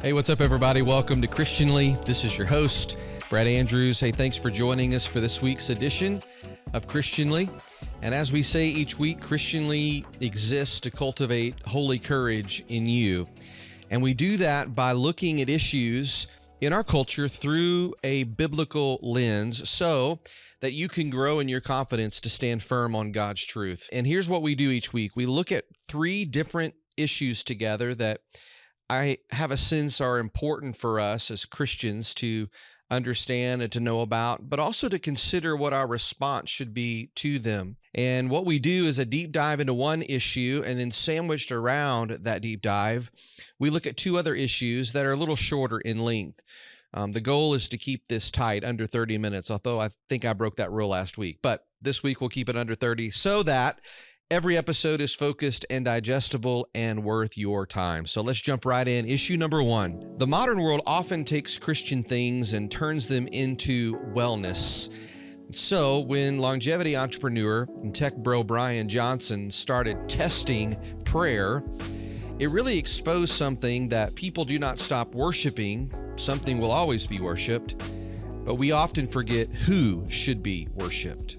Hey, what's up, everybody? Welcome to Christianly. This is your host, Brad Andrews. Hey, thanks for joining us for this week's edition of Christianly. And as we say each week, Christianly exists to cultivate holy courage in you. And we do that by looking at issues in our culture through a biblical lens so that you can grow in your confidence to stand firm on God's truth. And here's what we do each week. We look at three different issues together that I have a sense are important for us as Christians to understand and to know about, but also to consider what our response should be to them. And what we do is a deep dive into one issue, and then sandwiched around that deep dive, we look at two other issues that are a little shorter in length. The goal is to keep this tight, under 30 minutes, although I think I broke that rule last week. But this week we'll keep it under 30 so that every episode is focused and digestible and worth your time. So let's jump right in. Issue number one. The modern world often takes Christian things and turns them into wellness. So when longevity entrepreneur and Techbro Bryan Johnson started testing prayer, it really exposed something that people do not stop worshiping. Something will always be worshiped, but we often forget who should be worshiped.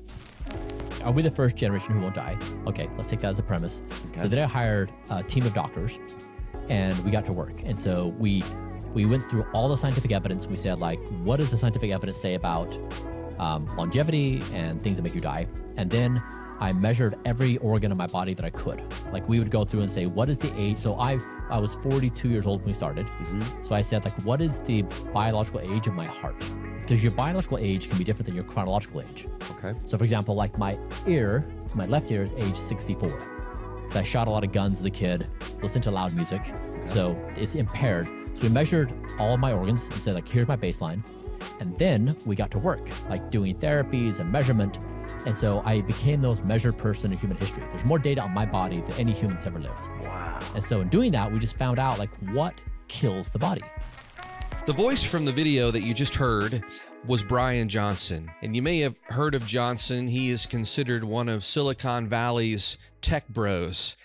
Are we the first generation who won't die? Okay, let's take that as a premise. Okay. So then I hired a team of doctors and we got to work. And so we went through all the scientific evidence. We said, like, what does the scientific evidence say about longevity and things that make you die? And then I measured every organ in my body that I could. Like, we would go through and say, what is the age? So I was 42 years old when we started. Mm-hmm. So I said, like, what is the biological age of my heart? Because your biological age can be different than your chronological age. Okay. So for example, like my left ear is age 64. So I shot a lot of guns as a kid, listened to loud music. Okay. So it's impaired. So we measured all of my organs and said, like, here's my baseline. And then we got to work, like doing therapies and measurement. And so I became the most measured person in human history. There's more data on my body than any human's ever lived. Wow. And so in doing that, we just found out, like, what kills the body. The voice from the video that you just heard was Bryan Johnson. And you may have heard of Johnson. He is considered one of Silicon Valley's tech bros.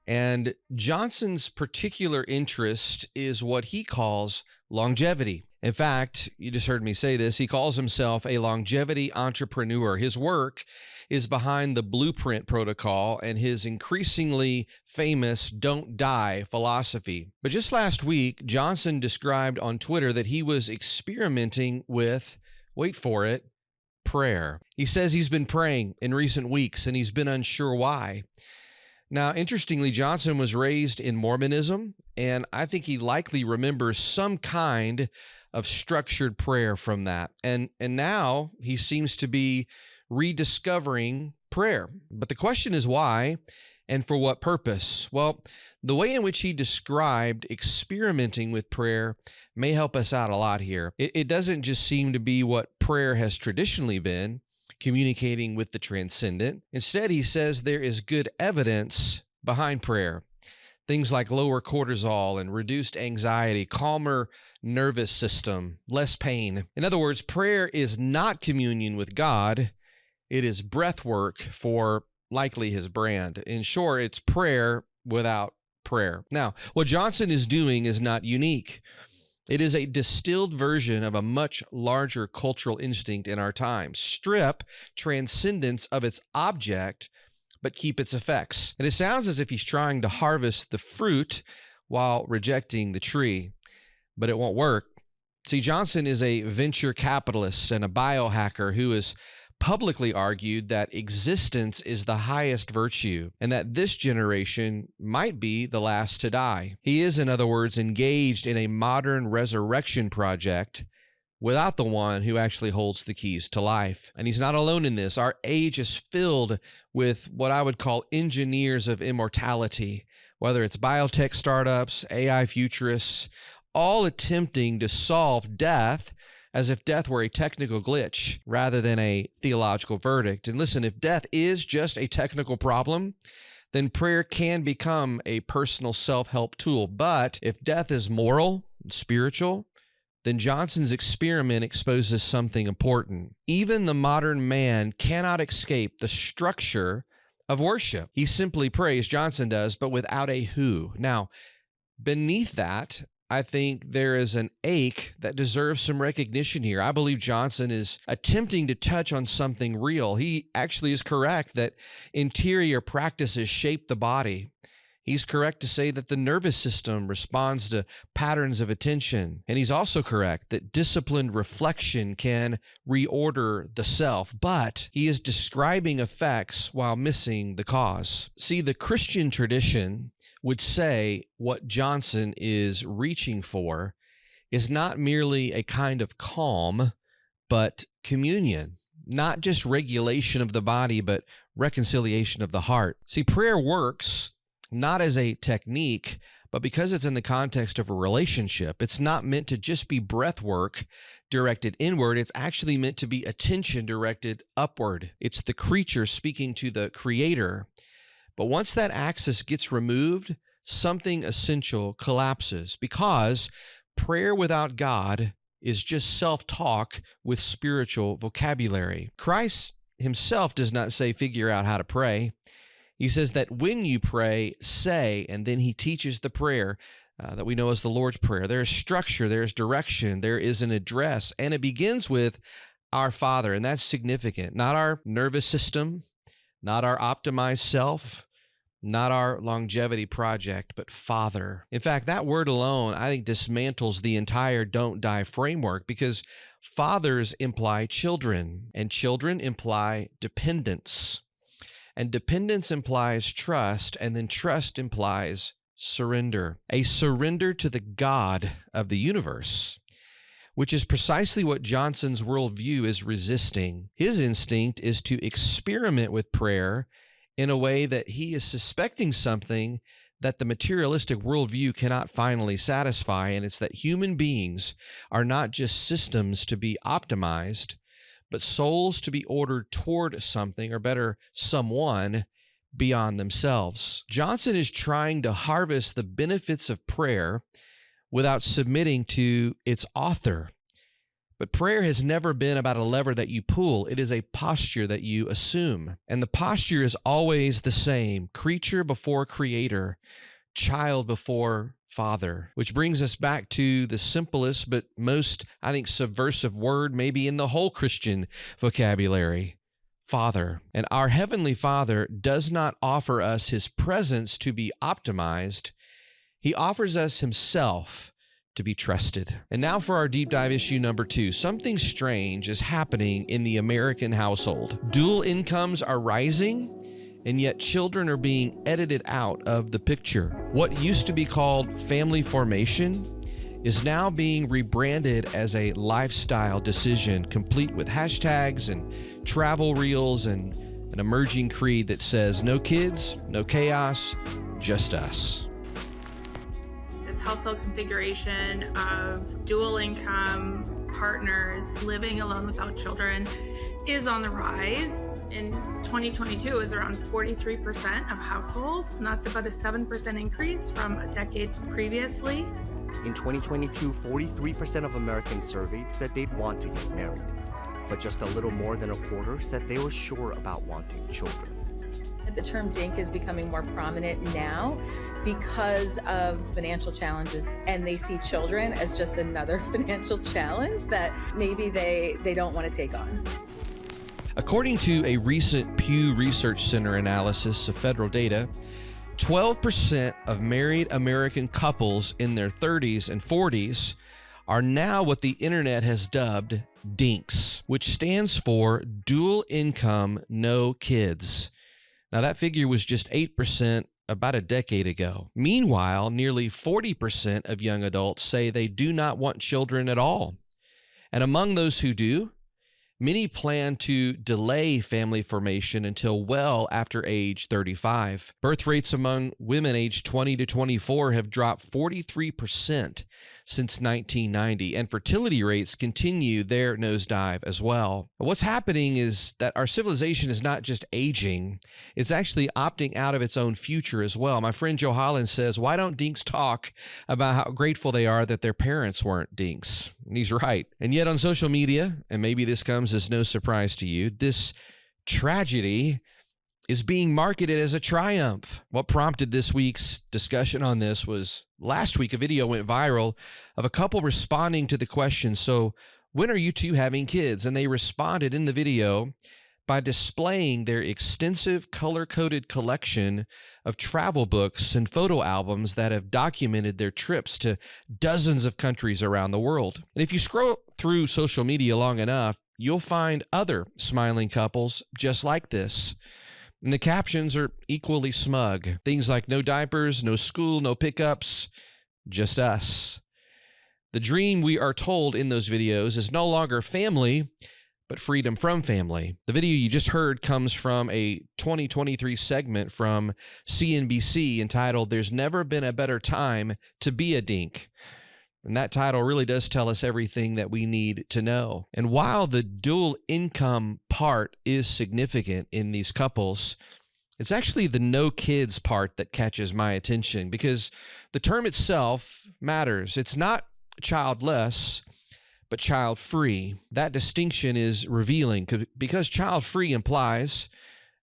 And Johnson's particular interest is what he calls longevity. In fact, you just heard me say this, he calls himself a longevity entrepreneur. His work is behind the Blueprint Protocol and his increasingly famous Don't Die philosophy. But just last week, Johnson described on Twitter that he was experimenting with, wait for it, prayer. He says he's been praying in recent weeks and he's been unsure why. Now, interestingly, Johnson was raised in Mormonism, and I think he likely remembers some kind of structured prayer from that. And now he seems to be rediscovering prayer. But the question is why and for what purpose? Well, the way in which he described experimenting with prayer may help us out a lot here. It doesn't just seem to be what prayer has traditionally been, communicating with the transcendent. Instead, he says there is good evidence behind prayer. Things like lower cortisol and reduced anxiety, calmer nervous system, less pain. In other words, prayer is not communion with God. It is breath work for likely his brand. In short, it's prayer without prayer. Now, what Johnson is doing is not unique. It is a distilled version of a much larger cultural instinct in our time. Strip transcendence of its object, but keep its effects. And it sounds as if he's trying to harvest the fruit while rejecting the tree, but it won't work. See, Johnson is a venture capitalist and a biohacker who has publicly argued that existence is the highest virtue and that this generation might be the last to die. He is, in other words, engaged in a modern resurrection project without the one who actually holds the keys to life. And he's not alone in this. Our age is filled with what I would call engineers of immortality, whether it's biotech startups, AI futurists, all attempting to solve death as if death were a technical glitch rather than a theological verdict. And listen, if death is just a technical problem, then prayer can become a personal self-help tool. But if death is moral and spiritual, then Johnson's experiment exposes something important. Even the modern man cannot escape the structure of worship. He simply prays, Johnson does, but without a who. Now, beneath that, I think there is an ache that deserves some recognition here. I believe Johnson is attempting to touch on something real. He actually is correct that interior practices shape the body. He's correct to say that the nervous system responds to patterns of attention. And he's also correct that disciplined reflection can reorder the self, but he is describing effects while missing the cause. See, the Christian tradition would say what Johnson is reaching for is not merely a kind of calm, but communion, not just regulation of the body, but reconciliation of the heart. See, prayer works not as a technique, but because it's in the context of a relationship. It's not meant to just be breath work directed inward. It's actually meant to be attention directed upward. It's the creature speaking to the creator. But once that axis gets removed, something essential collapses, because prayer without God is just self-talk with spiritual vocabulary. Christ himself does not say, figure out how to pray. He says that when you pray, say, and then he teaches the prayer that we know as the Lord's Prayer. There is structure, there is direction, there is an address, and it begins with our Father, and that's significant. Not our nervous system, not our optimized self, not our longevity project, but Father. In fact, that word alone, I think, dismantles the entire don't die framework, because fathers imply children, and children imply dependence. And dependence implies trust, and then trust implies surrender. A surrender to the God of the universe, which is precisely what Johnson's worldview is resisting. His instinct is to experiment with prayer in a way that he is suspecting something that the materialistic worldview cannot finally satisfy, and it's that human beings are not just systems to be optimized, but souls to be ordered toward something, or better, someone beyond themselves. Johnson is trying to harvest the benefits of prayer without submitting to its author. But prayer has never been about a lever that you pull. It is a posture that you assume. And the posture is always the same: creature before creator, child before Father, which brings us back to the simplest but most, I think, subversive word maybe in the whole Christian vocabulary: Father. And our Heavenly Father does not offer us his presence to be optimized. He offers us himself to be trusted. And now for our deep dive issue number 2. Something strange is happening in the American household. Dual incomes are rising, and yet children are being edited out of the picture. What used to be called family formation is now being rebranded as a lifestyle decision, complete with hashtags and travel reels and an emerging creed that says no kids, no chaos, just us. This household configuration of dual income partners living alone without children is on the rise. In 2022, it was around 43% of households, and that's about a 7% increase from a decade previously. In 2022, 43% of Americans surveyed said they'd want to get married, but just a little more than a quarter said they were sure about wanting children. The term DINK is becoming more prominent now because of financial challenges, and they see children as just another financial challenge that maybe they don't want to take on. According to a recent Pew Research Center analysis of federal data, 12% of married American couples in their 30s and 40s are now what the internet has dubbed DINKs, which stands for dual income, no kids. Now, that figure was just 8% about a decade ago. Meanwhile, nearly 40% of young adults say they do not want children at all. And among those who do, many plan to delay family formation until well after age 35. Birth rates among women aged 20 to 24 have dropped 43% since 1990, and fertility rates continue their nosedive as well. What's happening is that our civilization is not just aging, it's actually opting out of its own future as well. My friend Joe Holland says, why don't dinks talk about how grateful they are that their parents weren't dinks? And he's right. And yet on social media, and maybe this comes as no surprise to you, this tragedy is being marketed as a triumph. What prompted this week's discussion on this was last week a video went viral of a couple responding to the question, so when are you two having kids? And they responded in the video by displaying their extensive color-coded collection of travel books and photo albums that have documented their trips to dozens of countries around the world. And if you scroll through social media long enough, you'll find other smiling couples just like this. And the captions are equally smug. Things like no diapers, no school, no pickups, just us. The dream, we are told in those videos, is no longer family, but freedom from family. The video you just heard comes from a 2023 segment from CNBC entitled, "There's Never Been a Better Time to Be a Dink." And that title really does tell us everything that we need to know. And while the dual income part is significant in these couples, it's actually the no kids part that catches my attention, because the term itself matters. It's not childless, but child-free. That distinction is revealing because child-free implies,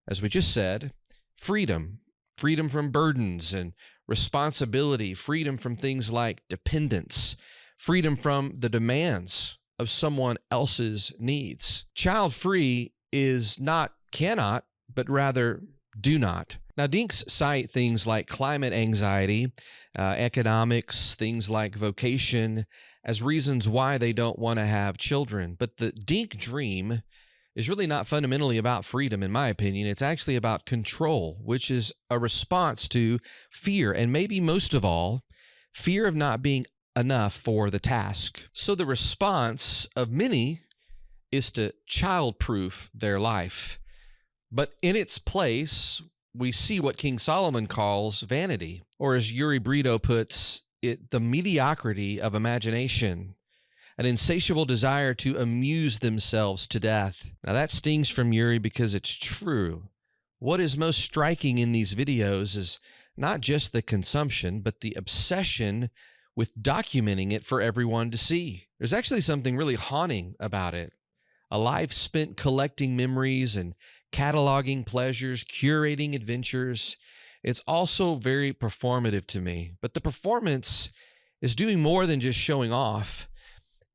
as we just said, freedom. Freedom from burdens and responsibility, freedom from things like dependence, freedom from the demands of someone else's needs. Child-free is not cannot, but rather do not. Now, dinks cite things like climate anxiety, economics, things like vocation as reasons why they don't want to have children. But the dink dream is really not fundamentally about freedom, in my opinion. It's actually about control, which is a response to fear, and maybe most of all, fear of not being enough for the task. So the response of many is to child-proof their life. But in its place, we see what King Solomon calls vanity, or as Yuri Brito puts it, the mediocrity of imagination, an insatiable desire to amuse themselves to death. Now that stings from Yuri because it's true. What is most striking in these videos is not just the consumption, but the obsession with documenting it for everyone to see. There's actually something really haunting about it. A life spent collecting memories and cataloging pleasures, curating adventures. It's also very performative to me. But the performance is doing more than just showing off.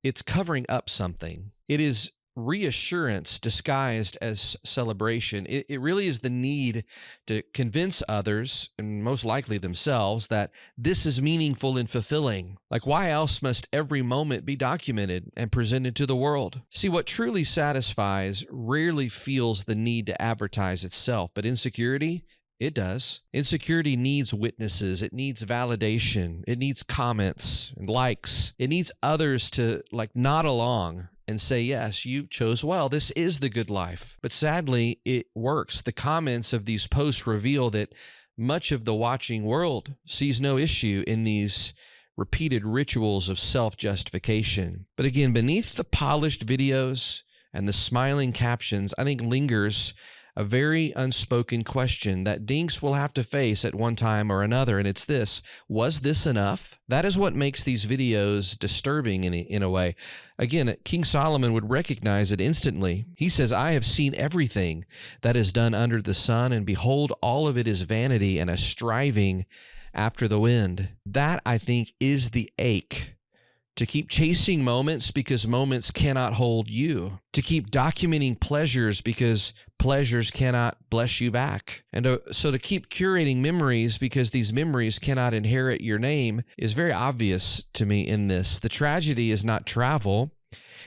It's covering up something. It is reassurance disguised as celebration. It really is the need to convince others, and most likely themselves, that this is meaningful and fulfilling. Like, why else must every moment be documented and presented to the world? See, what truly satisfies rarely feels the need to advertise itself, but insecurity, it does. Insecurity needs witnesses. It needs validation. It needs comments and likes. It needs others to nod along and say, yes, you chose well. This is the good life. But sadly, it works. The comments of these posts reveal that much of the watching world sees no issue in these repeated rituals of self-justification. But again, beneath the polished videos and the smiling captions, I think lingers a very unspoken question that dinks will have to face at one time or another, and it's this: was this enough? That is what makes these videos disturbing in a way. Again, King Solomon would recognize it instantly. He says, "I have seen everything that is done under the sun, and behold, all of it is vanity and a striving after the wind." That, I think, is the ache. To keep chasing moments because moments cannot hold you. To keep documenting pleasures because pleasures cannot bless you back. And so to keep curating memories because these memories cannot inherit your name is very obvious to me in this. The tragedy is not travel.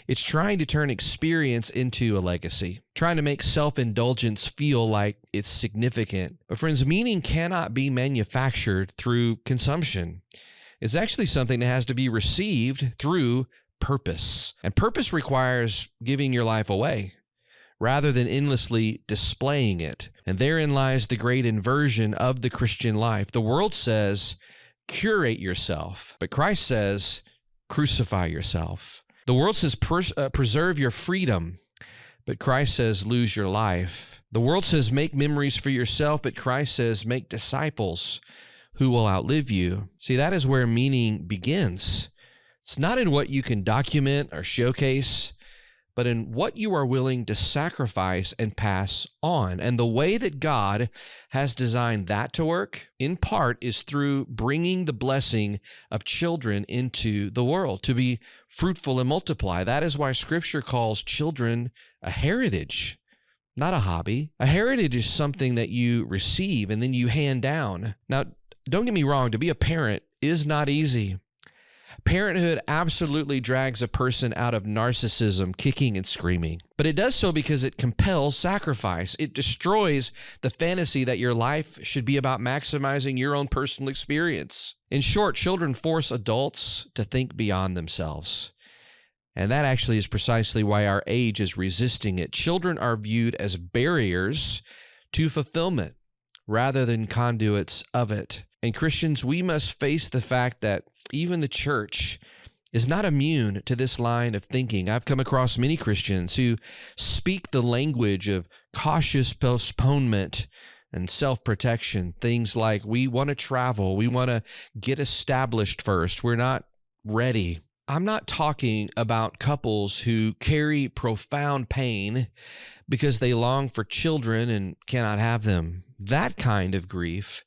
It's trying to turn experience into a legacy, trying to make self-indulgence feel like it's significant. But friends, meaning cannot be manufactured through consumption. It's actually something that has to be received through purpose. And purpose requires giving your life away rather than endlessly displaying it. And therein lies the great inversion of the Christian life. The world says, curate yourself, but Christ says, crucify yourself. The world says, preserve your freedom, but Christ says, lose your life. The world says, make memories for yourself, but Christ says, make disciples who will outlive you. See, that is where meaning begins. It's not in what you can document or showcase, but in what you are willing to sacrifice and pass on. And the way that God has designed that to work, in part, is through bringing the blessing of children into the world to be fruitful and multiply. That is why Scripture calls children a heritage, not a hobby. A heritage is something that you receive and then you hand down. Now, don't get me wrong, to be a parent is not easy. Parenthood absolutely drags a person out of narcissism, kicking and screaming. But it does so because it compels sacrifice. It destroys the fantasy that your life should be about maximizing your own personal experience. In short, children force adults to think beyond themselves. And that actually is precisely why our age is resisting it. Children are viewed as barriers to fulfillment rather than conduits of it. And Christians, we must face the fact that even the church is not immune to this line of thinking. I've come across many Christians who speak the language of cautious postponement and self-protection. Things like, we want to travel, we want to get established first, we're not ready. I'm not talking about couples who carry profound pain because they long for children and cannot have them. That kind of grief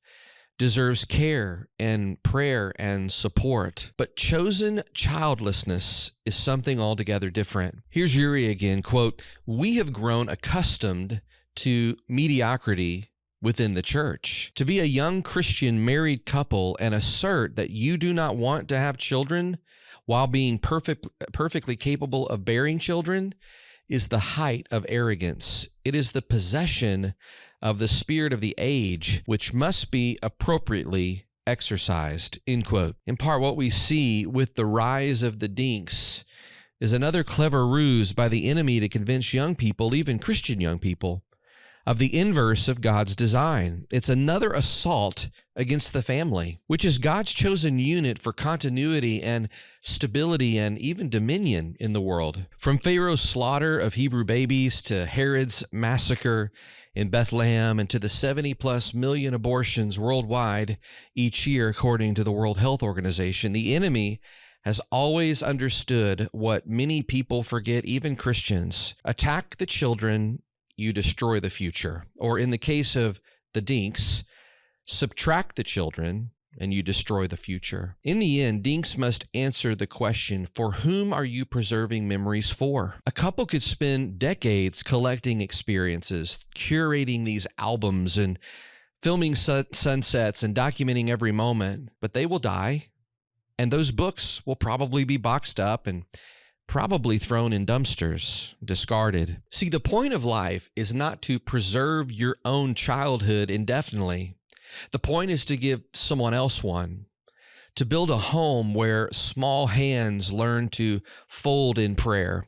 deserves care and prayer and support. But chosen childlessness is something altogether different. Here's Yuri again, quote, "We have grown accustomed to mediocrity within the church. To be a young Christian married couple and assert that you do not want to have children while being perfectly capable of bearing children is the height of arrogance. It is the possession of the spirit of the age, which must be appropriately exercised," end quote. In part, what we see with the rise of the dinks is another clever ruse by the enemy to convince young people, even Christian young people, of the inverse of God's design. It's another assault against the family, which is God's chosen unit for continuity and stability and even dominion in the world. From Pharaoh's slaughter of Hebrew babies to Herod's massacre in Bethlehem and to the 70+ million abortions worldwide each year, according to the World Health Organization, the enemy has always understood what many people forget, even Christians. Attack the children, you destroy the future. Or in the case of the dinks, subtract the children and you destroy the future. In the end, dinks must answer the question, for whom are you preserving memories for? A couple could spend decades collecting experiences, curating these albums and filming sunsets and documenting every moment, but they will die. And those books will probably be boxed up and probably thrown in dumpsters, discarded. See, the point of life is not to preserve your own childhood indefinitely. The point is to give someone else one, to build a home where small hands learn to fold in prayer,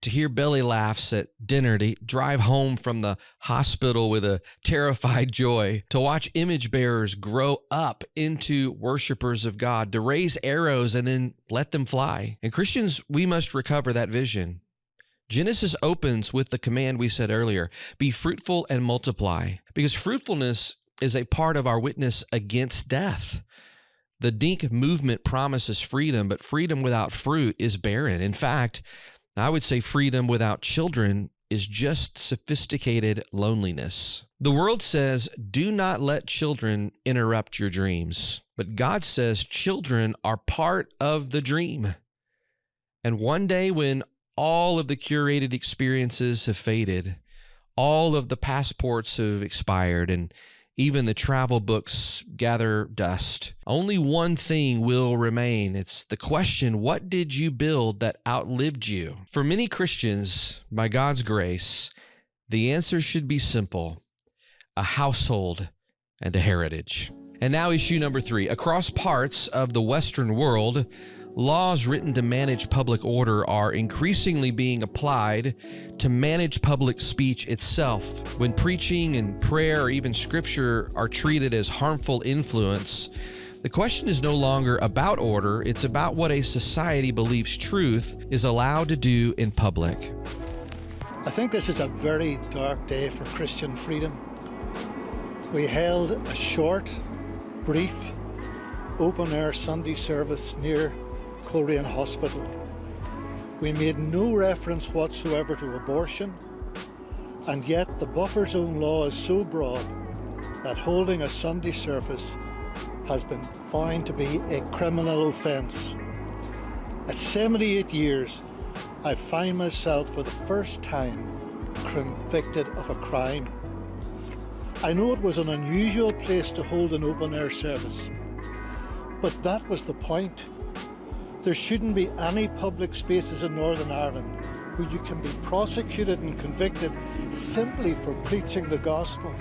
to hear belly laughs at dinner, to drive home from the hospital with a terrified joy, to watch image bearers grow up into worshipers of God, to raise arrows and then let them fly. And Christians, we must recover that vision. Genesis opens with the command we said earlier, be fruitful and multiply, because fruitfulness is a part of our witness against death. The DINK movement promises freedom, but freedom without fruit is barren. In fact, I would say freedom without children is just sophisticated loneliness. The world says, do not let children interrupt your dreams. But God says children are part of the dream. And one day when all of the curated experiences have faded, all of the passports have expired, and even the travel books gather dust, only one thing will remain. It's the question, what did you build that outlived you? For many Christians, by God's grace, the answer should be simple: a household and a heritage. And now issue number 3. Across parts of the Western world, laws written to manage public order are increasingly being applied to manage public speech itself. When preaching and prayer or even scripture are treated as harmful influence, the question is no longer about order, it's about what a society believes truth is allowed to do in public. I think this is a very dark day for Christian freedom. We held a short, brief, open-air Sunday service near Coleraine Hospital. We made no reference whatsoever to abortion, and yet the buffer zone law is so broad that holding a Sunday service has been found to be a criminal offence. At 78 years, I find myself for the first time convicted of a crime. I know it was an unusual place to hold an open-air service, but that was the point. There shouldn't be any public spaces in Northern Ireland where you can be prosecuted and convicted simply for preaching the gospel.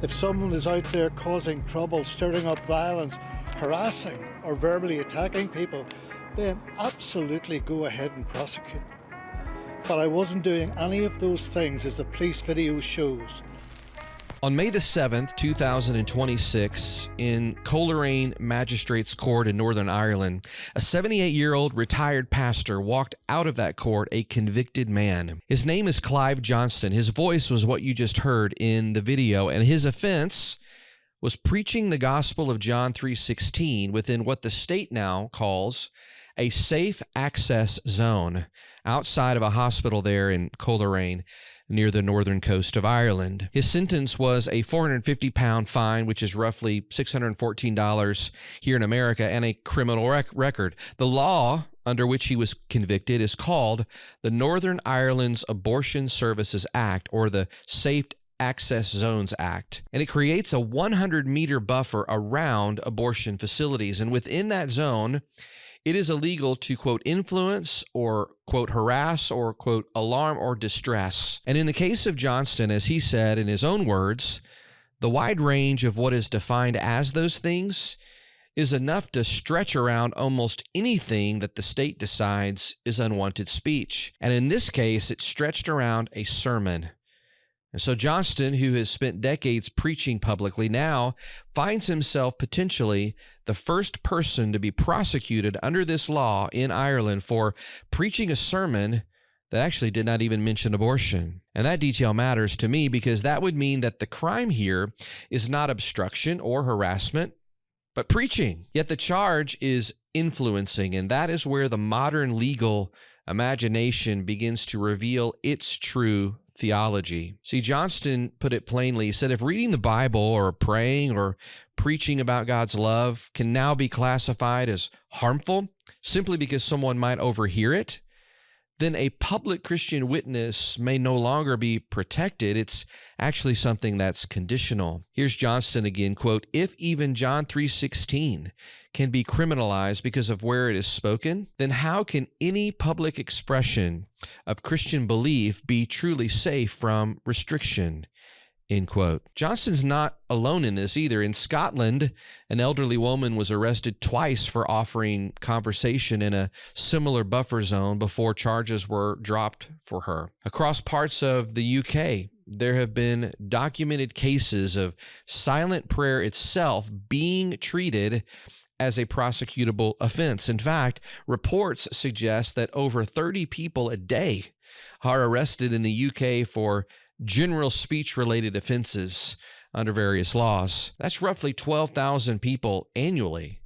If someone is out there causing trouble, stirring up violence, harassing or verbally attacking people, then absolutely go ahead and prosecute. But I wasn't doing any of those things, as the police video shows. On May the 7th, 2026, in Coleraine Magistrates Court in Northern Ireland, a 78-year-old retired pastor walked out of that court a convicted man. His name is Clive Johnston. His voice was what you just heard in the video, and his offense was preaching the gospel of John 3:16 within what the state now calls a safe access zone outside of a hospital there in Coleraine, near the northern coast of Ireland. His sentence was a 450-pound fine, which is roughly $614 here in America, and a criminal record. The law under which he was convicted is called the Northern Ireland's Abortion Services Act, or the Safe Access Zones Act, and it creates a 100-meter buffer around abortion facilities, and within that zone, it is illegal to, quote, influence or, quote, harass or, quote, alarm or distress. And in the case of Johnston, as he said in his own words, the wide range of what is defined as those things is enough to stretch around almost anything that the state decides is unwanted speech. And in this case, it stretched around a sermon. And so Johnston, who has spent decades preaching publicly, now finds himself potentially the first person to be prosecuted under this law in Ireland for preaching a sermon that actually did not even mention abortion. And that detail matters to me because that would mean that the crime here is not obstruction or harassment, but preaching. Yet the charge is influencing, and that is where the modern legal imagination begins to reveal its true theology. See, Johnston put it plainly. He said, if reading the Bible or praying or preaching about God's love can now be classified as harmful simply because someone might overhear it, then a public Christian witness may no longer be protected. It's actually something that's conditional. Here's Johnston again, quote, if even John 3:16 can be criminalized because of where it is spoken, then how can any public expression of Christian belief be truly safe from restriction? End quote. Johnston's not alone in this either. In Scotland, an elderly woman was arrested twice for offering conversation in a similar buffer zone before charges were dropped for her. Across parts of the UK, there have been documented cases of silent prayer itself being treated as a prosecutable offense. In fact, reports suggest that over 30 people a day are arrested in the UK for general speech-related offenses under various laws. That's roughly 12,000 people annually.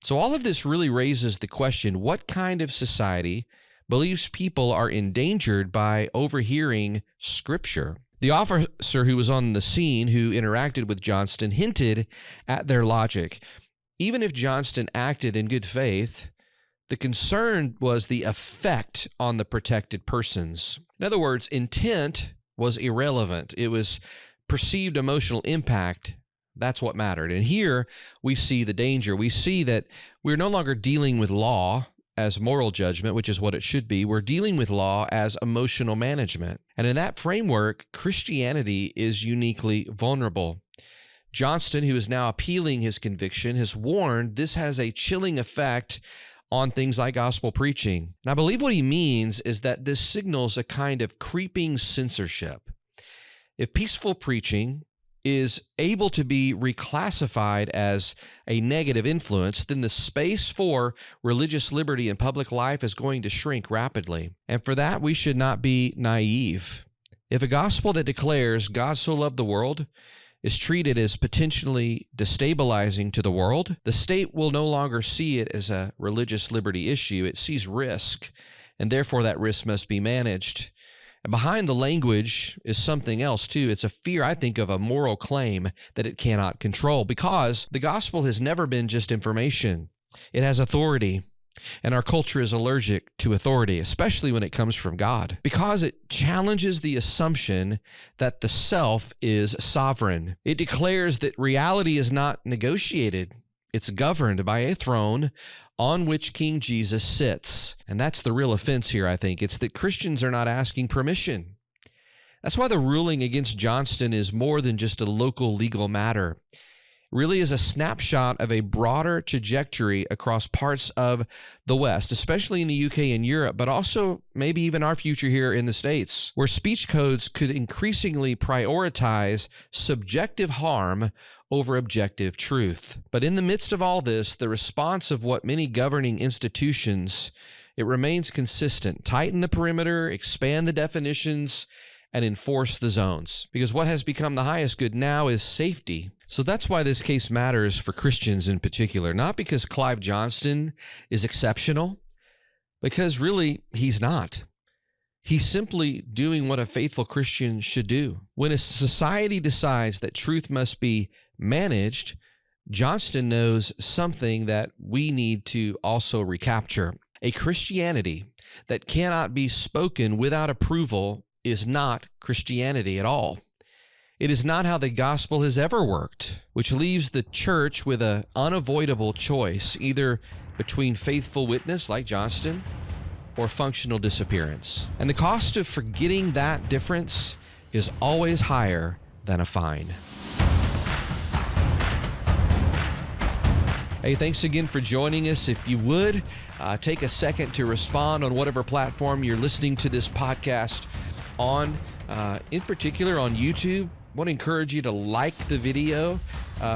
So all of this really raises the question, what kind of society believes people are endangered by overhearing Scripture? The officer who was on the scene, who interacted with Johnston, hinted at their logic. Even if Johnston acted in good faith, the concern was the effect on the protected persons. In other words, intent was irrelevant. It was perceived emotional impact. That's what mattered. And here we see the danger. We see that we're no longer dealing with law as moral judgment, which is what it should be. We're dealing with law as emotional management. And in that framework, Christianity is uniquely vulnerable. Johnston, who is now appealing his conviction, has warned this has a chilling effect on things like gospel preaching. And I believe what he means is that this signals a kind of creeping censorship. If peaceful preaching is able to be reclassified as a negative influence, then the space for religious liberty in public life is going to shrink rapidly. And for that, we should not be naive. If a gospel that declares God so loved the world is treated as potentially destabilizing to the world, the state will no longer see it as a religious liberty issue. It sees risk and therefore that risk must be managed. And behind the language is something else too. It's a fear, I think, of a moral claim that it cannot control, because the gospel has never been just information. It has authority. And our culture is allergic to authority, especially when it comes from God, because it challenges the assumption that the self is sovereign. It declares that reality is not negotiated. It's governed by a throne on which King Jesus sits. And that's the real offense here, I think. It's that Christians are not asking permission. That's why the ruling against Johnston is more than just a local legal matter. Really is a snapshot of a broader trajectory across parts of the West, especially in the UK and Europe, but also maybe even our future here in the States, where speech codes could increasingly prioritize subjective harm over objective truth. But in the midst of all this, the response of what many governing institutions, it remains consistent. Tighten the perimeter, expand the definitions, and enforce the zones. Because what has become the highest good now is safety. So that's why this case matters for Christians in particular, not because Clive Johnston is exceptional, because really he's not. He's simply doing what a faithful Christian should do. When a society decides that truth must be managed, Johnston knows something that we need to also recapture. A Christianity that cannot be spoken without approval is not Christianity at all. It is not how the gospel has ever worked, which leaves the church with an unavoidable choice, either between faithful witness like Johnston or functional disappearance. And the cost of forgetting that difference is always higher than a fine. Hey, thanks again for joining us. If you would, take a second to respond on whatever platform you're listening to this podcast on, in particular on YouTube. I want to encourage you to like the video.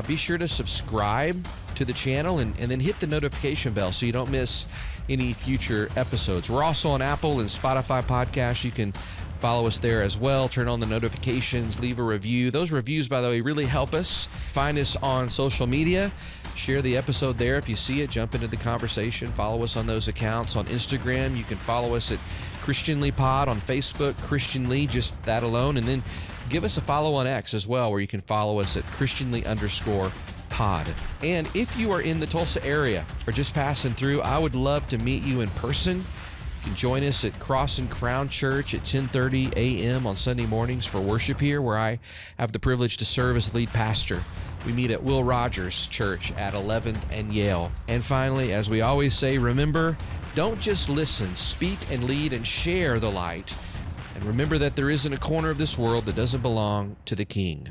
Be sure to subscribe to the channel and then hit the notification bell so you don't miss any future episodes. We're also on Apple and Spotify podcasts. You can follow us there as well. Turn on the notifications, leave a review. Those reviews, by the way, really help us. Find us on social media. Share the episode there. If you see it, jump into the conversation. Follow us on those accounts. On Instagram, you can follow us at Christianly Pod. On Facebook, Christianly, just that alone. And then give us a follow on X as well, where you can follow us at Christianly_pod. And if you are in the Tulsa area or just passing through, I would love to meet you in person. You can join us at Cross and Crown Church at 10:30 a.m. on Sunday mornings for worship here, where I have the privilege to serve as lead pastor. We meet at Will Rogers Church at 11th and Yale. And finally, as we always say, remember, don't just listen, speak and lead and share the light. And remember that there isn't a corner of this world that doesn't belong to the King.